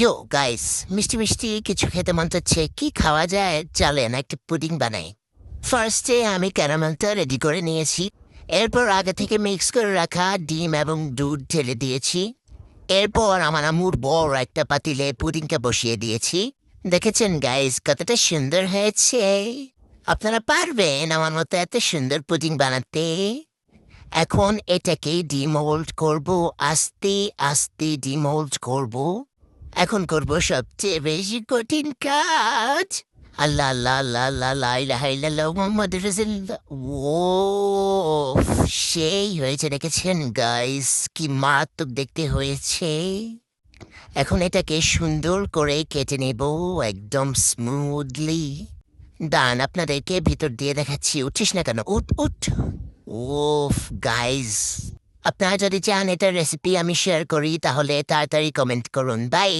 ইয়ো guys, মিষ্টি মিষ্টি কিছু খেতে মন চাচ্ছে। কি খাওয়া যায়? চলেন একটা পুডিং বানাই। ফার্স্টে আমি ক্যারামেলটা রেডি করে নিয়েছি। এরপর আগে থেকে মিক্স করে রাখা ডিম এবং দুধ ঢেলে দিয়েছি। এরপর আমার আম্মুর বড় একটা পাতিলে পুডিংটা বসিয়ে দিয়েছি। দেখেছেন গাইস কতটা সুন্দর হয়েছে? আপনারা পারবেন আমার মতো এত সুন্দর পুডিং বানাতে? এখন এটাকে ডিমোল্ড করব, আস্তে আস্তে ডিমোল্ড করব। এখন করব সবচেয়ে বেশি কঠিন কাজ। আল্লাহ আল্লাহ আল্লাহ আল্লাহ লা ইলাহা ইল্লাল্লাহু মুহাম্মাদুর রাসূলুল্লাহ। ও সেই হয়েছে দেখেছেন গাইস, কি মারাত্মক দেখতে হয়েছে। এখন এটাকে সুন্দর করে কেটে নেব একদম স্মুথলি। দাঁড়ান আপনাদেরকে ভিতর দিয়ে দেখাচ্ছি। উঠিস না কেন? উঠ উঠ। ওফ গাইস, আপনারা যদি চান এটার রেসিপি আমি শেয়ার করি তাহলে তাড়াতাড়ি কমেন্ট করুন। বাই।